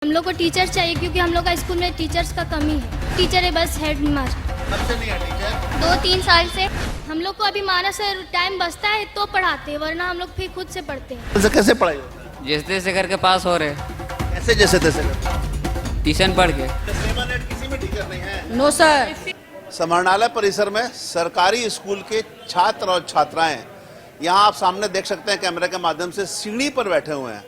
हम लोग को टीचर चाहिए क्योंकि हम लोग का स्कूल में टीचर्स का कमी है। टीचर है बस हेड मास्टर। कब से नहीं है टीचर? 2-3 साल से हम लोग को अभी माना सर टाइम बचता है तो पढ़ाते हैं, वरना हम लोग फिर खुद से पढ़ते हैं। कैसे पढ़ाई होता है? जैसे तैसे करके पास हो रहे, कैसे जैसे तैसे करके? ट्यूशन पढ़ के। किसी में टीचर नहीं है? No sir. समाहरणालय परिसर में सरकारी स्कूल के छात्र और छात्राएं यहाँ आप सामने देख सकते हैं कैमरे के माध्यम से सीढ़ी पर बैठे हुए हैं।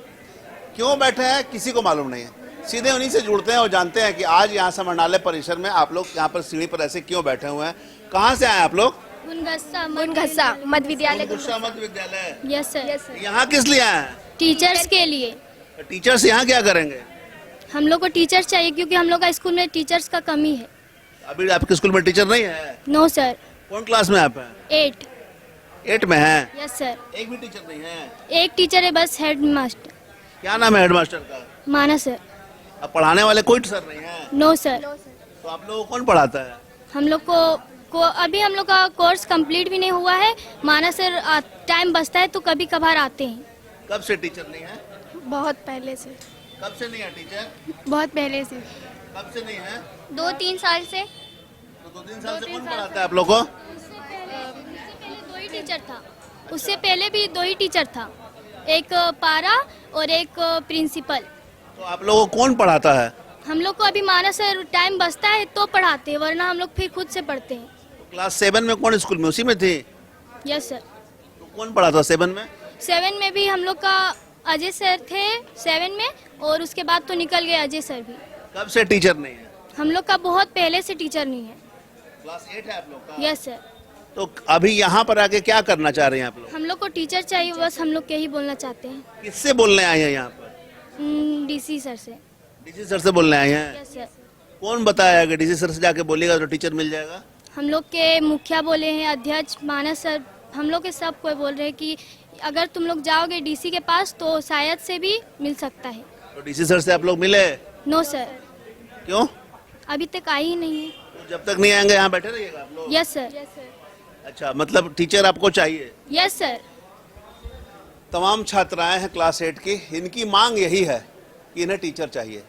क्यों बैठे हैं किसी को मालूम नहीं है। सीधे उन्हीं से जुड़ते हैं और जानते हैं कि आज यहाँ समाहरणालय परिसर में आप लोग यहाँ पर सीढ़ी पर ऐसे क्यों बैठे हुए हैं। कहाँ से आए आप लोग? मुनगस्सा मध्य विद्यालय। मध्य विद्यालय। Yes sir. यहाँ किस लिए आए हैं? टीचर्स के लिए। टीचर्स यहाँ क्या करेंगे? हम लोग को टीचर चाहिए क्योंकि हम लोग का स्कूल में टीचर्स का कमी है। अभी आपके स्कूल में टीचर नहीं है? No sir. कौन क्लास में आप हैं? 8 में हैं? Yes sir. एक भी टीचर नहीं है? एक टीचर है बस हेड मास्टर। क्या नाम है हेडमास्टर का? माना सर। अब पढ़ाने वाले कोई सर नहीं है? No sir. तो आप लोगों को कौन पढ़ाता है? हम लोग को अभी हम लोग का कोर्स कंप्लीट भी नहीं हुआ है। माना सर टाइम बचता है तो कभी कभार आते हैं। कब से टीचर नहीं है? बहुत पहले से। कब से नहीं है टीचर? बहुत पहले से। कब से नहीं है? 2-3 साल से। तो 2-3 साल से कौन पढ़ाता है आप लोग को? उससे पहले 2 ही टीचर था। उससे पहले भी 2 ही टीचर था, एक पारा और एक प्रिंसिपल। तो आप लोगों को कौन पढ़ाता है? हम लोग को अभी माना सर टाइम बचता है तो पढ़ाते हैं, वरना हम लोग फिर खुद से पढ़ते हैं। तो क्लास 7 में कौन स्कूल में उसी में थी? Yes sir. तो कौन पढ़ाता 7 में? 7 में भी हम लोग का अजय सर थे 7 में, और उसके बाद तो निकल गए अजय सर भी। कब से टीचर नहीं है? हम लोग का बहुत पहले से टीचर नहीं है। क्लास 8 है आप लोग का? Yes sir. तो अभी यहाँ पर आके क्या करना चाह रहे हैं आप लोग? हम लोग को टीचर चाहिए, बस हम लोग यही बोलना चाहते हैं। किससे बोलने आए हैं यहाँ पर? डीसी सर से। डीसी सर से बोलने आए हैं? Yes sir. कौन बताया कि डीसी सर से जाके बोलिएगा तो टीचर मिल जाएगा? हम लोग के मुखिया बोले हैं, अध्यक्ष मानस सर, हम लोग के सब कोई बोल रहे हैं कि अगर तुम लोग जाओगे डीसी के पास तो शायद से भी मिल सकता है। तो डीसी सर से आप लोग मिले? नो सर, क्यों? अभी तक आई ही नहीं है। तो जब तक नहीं आएंगे यहाँ बैठे रहिएगा आप लोग? Yes sir. अच्छा, मतलब टीचर आपको चाहिए? Yes sir. तमाम छात्राएं हैं क्लास 8 की, इनकी मांग यही है कि इन्हें टीचर चाहिए।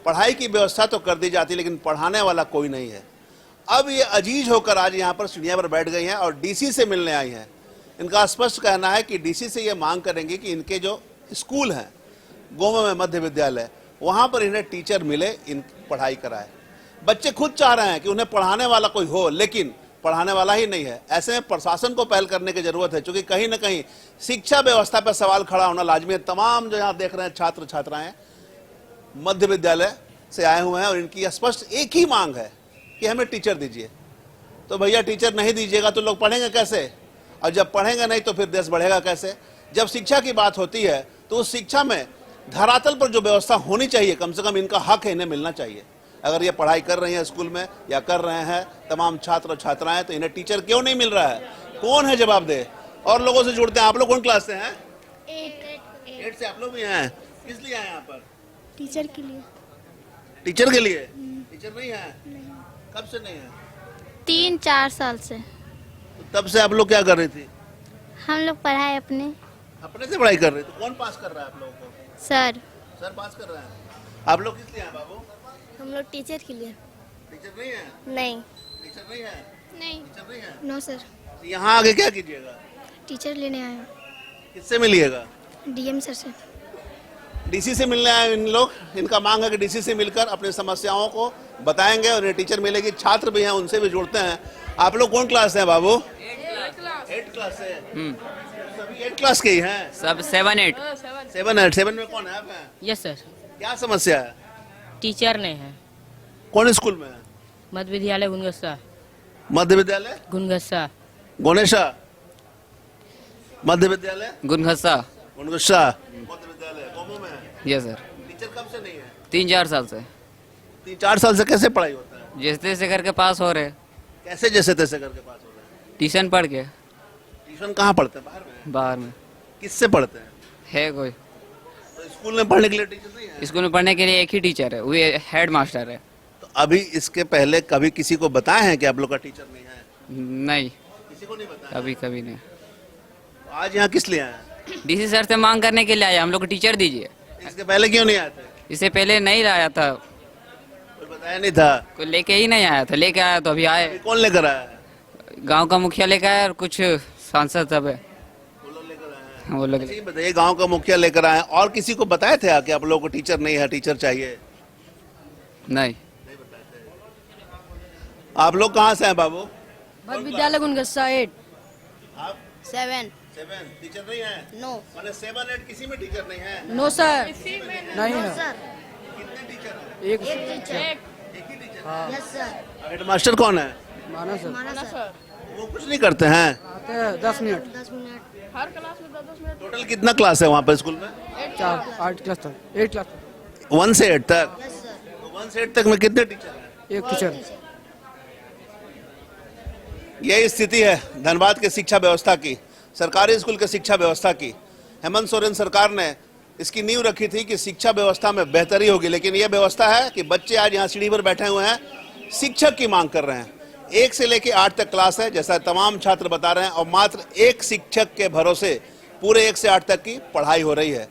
पढ़ाई की व्यवस्था तो कर दी जाती है लेकिन पढ़ाने वाला कोई नहीं है। अब ये अजीज होकर आज यहाँ पर सीढ़ियाँ पर बैठ गई हैं और डीसी से मिलने आई हैं। इनका स्पष्ट कहना है कि डीसी से ये मांग करेंगे कि इनके जो स्कूल हैं गोवा में मध्य विद्यालय, वहाँ पर इन्हें टीचर मिले, इन पढ़ाई कराए। बच्चे खुद चाह रहे हैं कि उन्हें पढ़ाने वाला कोई हो, लेकिन पढ़ाने वाला ही नहीं है। ऐसे में प्रशासन को पहल करने की जरूरत है, क्योंकि कहीं ना कहीं शिक्षा व्यवस्था पर सवाल खड़ा होना लाजमी है। तमाम जो यहाँ देख रहे हैं छात्र छात्राएं मध्य विद्यालय से आए हुए हैं और इनकी स्पष्ट एक ही मांग है कि हमें टीचर दीजिए। तो भैया टीचर नहीं दीजिएगा तो लोग पढ़ेंगे कैसे? और जब पढ़ेंगे नहीं तो फिर देश बढ़ेगा कैसे? जब शिक्षा की बात होती है तो उस शिक्षा में धरातल पर जो व्यवस्था होनी चाहिए, कम से कम इनका हक है, इन्हें मिलना चाहिए। अगर ये पढ़ाई कर रही हैं स्कूल में या कर रहे हैं तमाम छात्र और छात्राएं, तो इन्हें टीचर क्यों नहीं मिल रहा है? कौन है जवाब दे? और लोगों से जुड़ते हैं। आप लोग कौन क्लास से हैं? 8 से आप लोग भी हैं? किस लिए आए यहाँ पर? टीचर के लिए। टीचर के लिए? टीचर नहीं है? कब से नहीं है? 3-4 साल से। तो तब से आप लोग क्या कर रही थी? हम लोग पढ़ाए अपने से पढ़ाई कर रहे थे। कौन पास कर रहा है आप लोगों को? सर। सर पास कर रहे हैं। आप लोग किस लिए हैं बाबू? हम लोग टीचर के लिए। टीचर नहीं है? नहीं। टीचर नहीं है? नहीं। टीचर नहीं है? No sir. यहाँ आगे क्या कीजिएगा? टीचर लेने आए। किससे मिलिएगा? डीएम सर से। डीसी से मिलने आए इन लोग। इनका मांग है कि डीसी से मिलकर अपनी समस्याओं को बताएंगे और इन्हें टीचर मिलेगी। छात्र भी हैं, उनसे भी जुड़ते हैं। आप लोग कौन क्लास है बाबू? 8 क्लास से। सभी 8 क्लास के ही हैं? सब 7-8। 7 में कौन है आप हैं? Yes sir. क्या समस्या है? टीचर नहीं है। कौन स्कूल में है? मध्य विद्यालय गुनगस्सा। मध्य विद्यालय गुनगस्सा। गोनेशा मध्य विद्यालय गुनगस्सा। गुनगुस्सा मध्य विद्यालय गोमो में है। Yes sir. टीचर कब से नहीं है? 3-4 साल से। 3-4 साल से कैसे पढ़ाई होता है? जैसे तैसे करके पास हो रहे, कैसे जैसे तैसे करके पास हो रहे हैं? ट्यूशन पढ़ के। ट्यूशन कहाँ पढ़ते हैं? बाहर में? बाहर में किससे पढ़ते हैं? है कोई तो स्कूल में पढ़ने के लिए टीचर नहीं है? स्कूल में पढ़ने के लिए एक ही टीचर है, वो हेड मास्टर है। तो अभी इसके पहले कभी किसी को बताया है कि आप लोग का टीचर नहीं है? नहीं, किसी को नहीं बताया? कभी कभी नहीं। आज यहाँ किस लिए आए हैं? डीसी सर से मांग करने के लिए आया, हम लोग को टीचर दीजिए। इसके पहले क्यों नहीं आए थे? इससे पहले नहीं लाया था, कोई बताया नहीं था? कोई लेके ही नहीं आया था, लेके आया तो अभी आए। अभी कौन लेकर आया है? गांव का मुखिया लेके आया और कुछ सांसद सब है, वो लोग लेकर आए हैं। वो लोग। अच्छा, ये बताइए, गांव का मुखिया लेकर आए हैं, और किसी को बताए थे कि आप लोगों को टीचर नहीं है, टीचर चाहिए? नहीं, आप लोग कहाँ से हैं बाबू? मध्य विद्यालय गुनगस्सा 8 आप 7 7 टीचर नहीं है? नो मैंने 7 8 किसी में टीचर नहीं है? नो सर नहीं है कितने टीचर हैं? एक टीचर एक ही टीचर? यस सर हेडमास्टर कौन है? माना सर वो कुछ नहीं करते हैं? आते हैं 10 मिनट 10 मिनट हर क्लास में 10 मिनट टोटल कितना क्लास है वहाँ पर स्कूल में? 8 क्लास तक 8 क्लास 1 से 8 तक? यस सर तो 1 से 8 तक में कितने टीचर हैं? एक टीचर यही स्थिति है धनबाद के शिक्षा व्यवस्था की, सरकारी स्कूल के शिक्षा व्यवस्था की। हेमंत सोरेन सरकार ने इसकी नींव रखी थी कि शिक्षा व्यवस्था में बेहतरी होगी, लेकिन यह व्यवस्था है कि बच्चे आज यहाँ सीढ़ी पर बैठे हुए हैं, शिक्षक की मांग कर रहे हैं। 1 से लेकर 8 तक क्लास है, जैसा तमाम छात्र बता रहे हैं, और मात्र एक शिक्षक के भरोसे पूरे 1 से 8 तक की पढ़ाई हो रही है।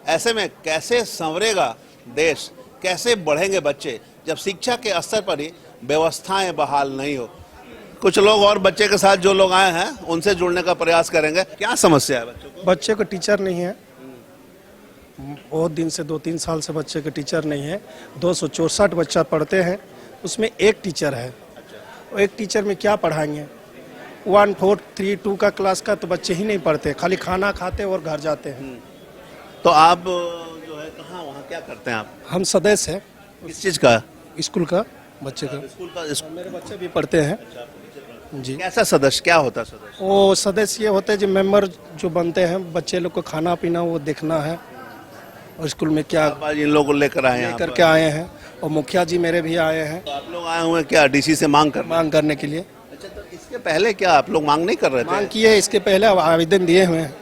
ऐसे में कैसे संवरेगा देश, कैसे बढ़ेंगे बच्चे, जब शिक्षा के स्तर पर ही व्यवस्थाएं बहाल नहीं हो। कुछ लोग और बच्चे के साथ जो लोग आए हैं उनसे जुड़ने का प्रयास करेंगे। क्या समस्या है बच्चों को? बच्चे को टीचर नहीं है, बहुत दिन से 2-3 साल से बच्चे के टीचर नहीं है। 264 बच्चा पढ़ते हैं, उसमें एक टीचर है। और एक टीचर में क्या पढ़ाएंगे? 1 4 3 2 का क्लास का तो बच्चे ही नहीं पढ़ते, खाली खाना खाते और घर जाते हैं। तो आप जो है कहाँ वहाँ क्या करते हैं आप? हम सदस्य हैं किस चीज का? स्कूल का, बच्चे का। स्कूल का मेरे बच्चे भी पढ़ते हैं जी। कैसा सदस्य, क्या होता है सदस्य? वो सदस्य ये होते हैं जो मेंबर जो बनते हैं, बच्चे लोग को खाना पीना वो देखना है, और स्कूल में क्या आप आज इन लोगों को लेकर आए हैं? लेकर के आए हैं। और मुखिया जी मेरे भी आए हैं तो आप लोग आए हुए हैं क्या डीसी से मांग कर? मांग करने के लिए। अच्छा, तो इसके पहले क्या आप लोग मांग नहीं कर रहे मांग थे? किए, इसके पहले अब आवेदन दिए हुए हैं।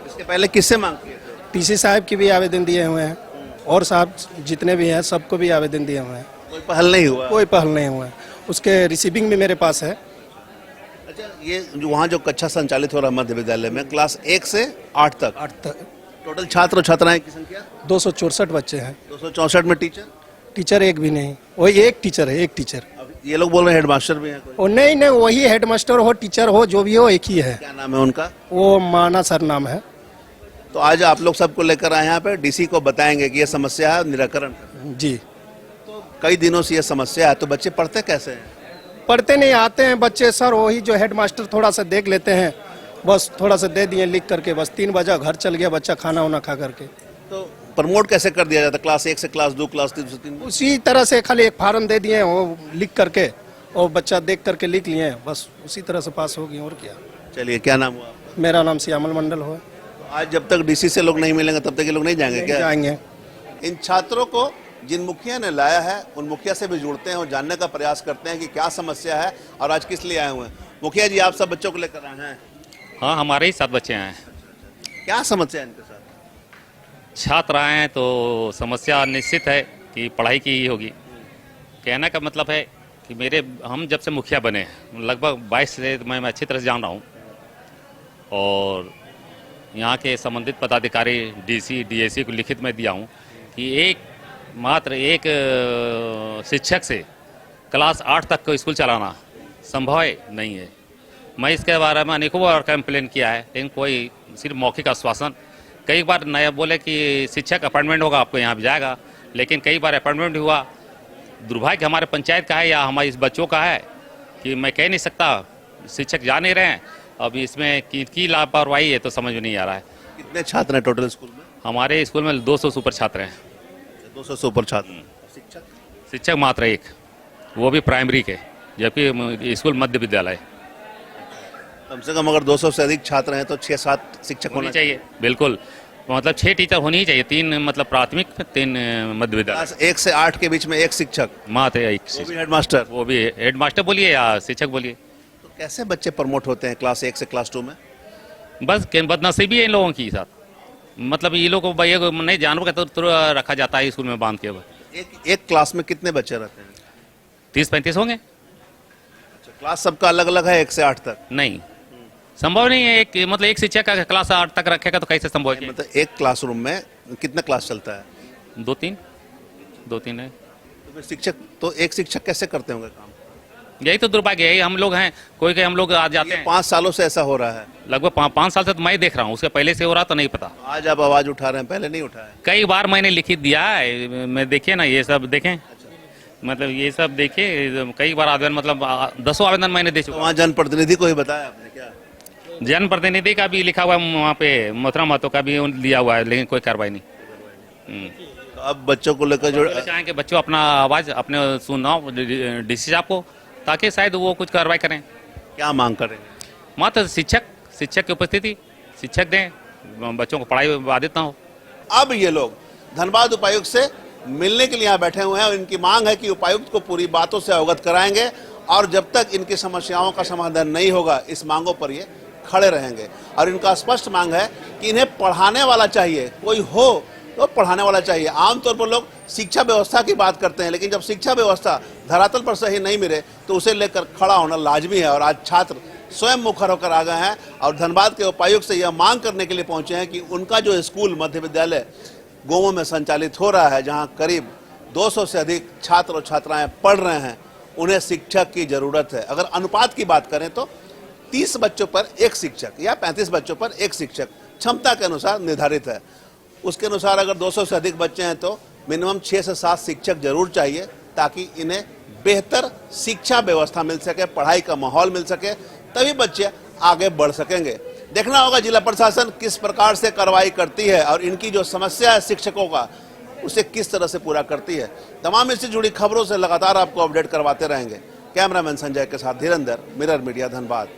इसके पहले किससे मांग किए थे? टीसी साहब की भी आवेदन दिए हुए हैं, और साहब जितने भी हैं सबको भी आवेदन दिए हुए हैं। कोई पहल नहीं हुआ? कोई पहल नहीं हुआ है। उसके रिसीविंग भी मेरे पास है। अच्छा, ये जो वहाँ जो कक्षा संचालित हो रहा है मध्य विद्यालय में, क्लास 1 से 8 तक 8 तक टोटल छात्र और छात्राएं की संख्या 264 बच्चे हैं। 264 में टीचर? टीचर एक भी नहीं, वही एक टीचर है, एक टीचर। अब ये लोग बोल रहे हैं हेडमास्टर भी हैं कोई? और नहीं नहीं, वही हेडमास्टर हो, टीचर हो, जो भी हो, एक ही है। क्या नाम है उनका? वो माना सर नाम है। तो आज आप लोग सबको लेकर आए यहाँ पे, डीसी को बताएंगे कि ये समस्या है, निराकरण। जी, तो कई दिनों से ये समस्या है, तो बच्चे पढ़ते कैसे हैं? पढ़ते नहीं, आते हैं बच्चे सर, वही जो हेडमास्टर थोड़ा सा देख लेते हैं, बस थोड़ा सा दे दिए लिख करके, बस 3 बजे घर चल गया बच्चा खाना वाना खा करके। तो प्रमोट कैसे कर दिया जाता? क्लास 1 से क्लास 2, क्लास 3 से 3? उसी तरह से खाली एक फार्म दे दिए वो लिख करके, और बच्चा देख करके लिख लिए, बस उसी तरह से पास हो गए, और क्या। चलिए, क्या नाम हुआ आपका? मेरा नाम श्यामल मंडल हो। तो आज जब तक डीसी से लोग नहीं मिलेंगे तब तक ये लोग नहीं जाएंगे क्या? जाएंगे। इन छात्रों को जिन मुखिया ने लाया है उन मुखिया से भी जुड़ते हैं और जानने का प्रयास करते हैं कि क्या समस्या है और आज किस लिए आए हुए हैं। मुखिया जी, आप सब बच्चों को लेकर आए हैं? हाँ, हमारे ही 7 बच्चे हैं। क्या समस्या है इनके साथ? छात्र आए हैं तो समस्या निश्चित है कि पढ़ाई की ही होगी। कहने का मतलब है कि हम जब से मुखिया बने लगभग 22 से मैं अच्छी तरह से जान रहा हूँ, और यहाँ के संबंधित पदाधिकारी डीसी डीएसी को लिखित में दिया हूँ कि मात्र एक शिक्षक से क्लास 8 तक को स्कूल चलाना संभव नहीं है। मैं इसके बारे में अनेकों बार कंप्लेन किया है, लेकिन कोई सिर्फ मौखिक आश्वासन। कई बार नया बोले कि शिक्षक अपॉइंटमेंट होगा, आपको यहाँ जाएगा, लेकिन कई बार अपॉइंटमेंट हुआ। दुर्भाग्य हमारे पंचायत का है या हमारे इस बच्चों का है कि मैं कह नहीं सकता, शिक्षक जा नहीं रहे हैं। अब इसमें की लापरवाही है तो समझ में नहीं आ रहा है। कितने छात्र हैं टोटल स्कूल में? हमारे स्कूल में 200 से ऊपर छात्र हैं। 200 से ऊपर छात्र। शिक्षक मात्र एक, वो भी प्राइमरी के, जबकि स्कूल मध्य विद्यालय। कम से कम अगर 200 से अधिक छात्र हैं तो 6-7 शिक्षक होनी चाहिए। बिल्कुल, मतलब 6 टीचर होनी ही चाहिए, 3 मतलब प्राथमिक, 3 मध्य विद्यालय। क्लास 1 से 8 के बीच में एक शिक्षक, मात्र एक वो भी शिक्षक। हेडमास्टर। वो भी हेडमास्टर बोलिए या शिक्षक बोलिए। तो कैसे बच्चे प्रमोट होते हैं क्लास 1 से क्लास 2 में? बस बदनसीबी है इन लोगों की साथ। मतलब ये लोग को नहीं, जानवर का तो रखा जाता है स्कूल में बांध के। एक क्लास में कितने बच्चे रहते हैं? 30-35 होंगे। अच्छा, क्लास सबका अलग अलग है 1 से 8 तक? नहीं, संभव नहीं है। एक शिक्षक का क्लास 8 तक रखेगा तो कैसे संभव है? मतलब एक क्लासरूम में कितना क्लास चलता है? 2-3। 2-3 है। तो फिर शिक्षक तो एक शिक्षक कैसे करते होंगे काम? यही तो दुर्भाग्य है, हम लोग हैं, कोई हम लोग आ जाते ये हैं। 5 सालों से ऐसा हो रहा है। लगभग 5 साल से तो मैं ही देख रहा हूँ, उसके पहले से हो रहा तो नहीं पता। आज आप आवाज उठा रहे हैं, पहले नहीं उठाया। कई बार मैंने लिखित दिया है, मैं देखिए ना ये सब देखें, मतलब ये सब देखिए कई बार आवेदन, मतलब 10 आवेदन मैंने दे तो चुका। वहाँ जनप्रतिनिधि को ही बताया आपने क्या? जनप्रतिनिधि का भी लिखा हुआ है वहाँ पे, मोहतरम महतो का भी दिया हुआ है, लेकिन कोई कार्रवाई नहीं। तो अब बच्चों को लेकर जो चाहें कि बच्चों अपना आवाज अपने सुनाओ डीसी साहब को, ताकि शायद वो कुछ कार्रवाई करें। क्या मांग करेंगे? मात्र शिक्षक की उपस्थिति, शिक्षक दें, बच्चों को पढ़ाई बाधित ना हो। अब ये लोग धनबाद उपायुक्त से मिलने के लिए यहाँ बैठे हुए हैं और इनकी मांग है कि उपायुक्त को पूरी बातों से अवगत कराएंगे और जब तक इनकी समस्याओं का समाधान नहीं होगा इस मांगों पर ये खड़े रहेंगे। और इनका स्पष्ट मांग है कि इन्हें पढ़ाने वाला चाहिए, कोई हो तो पढ़ाने वाला चाहिए। आमतौर पर लोग शिक्षा व्यवस्था की बात करते हैं, लेकिन जब शिक्षा व्यवस्था धरातल पर सही नहीं मिले तो उसे लेकर खड़ा होना लाजमी है। और आज छात्र स्वयं मुखर होकर आ गए हैं और धनबाद के उपायुक्त से यह मांग करने के लिए पहुंचे हैं कि उनका जो स्कूल मध्य विद्यालय गोमो में संचालित हो रहा है, जहां करीब 200 से अधिक छात्र और छात्राएं पढ़ रहे हैं, उन्हें शिक्षक की जरूरत है। अगर अनुपात की बात करें तो 30 बच्चों पर एक शिक्षक या 35 बच्चों पर एक शिक्षक क्षमता के अनुसार निर्धारित है। उसके अनुसार अगर 200 से अधिक बच्चे हैं तो मिनिमम 6 से 7 शिक्षक जरूर चाहिए, ताकि इन्हें बेहतर शिक्षा व्यवस्था मिल सके, पढ़ाई का माहौल मिल सके, तभी बच्चे आगे बढ़ सकेंगे। देखना होगा जिला प्रशासन किस प्रकार से कार्रवाई करती है और इनकी जो समस्या है शिक्षकों का, उसे किस तरह से पूरा करती है। तमाम इससे जुड़ी खबरों से लगातार आपको अपडेट करवाते रहेंगे। कैमरामैन संजय के साथ धीरेंद्र, मिरर मीडिया, धनबाद।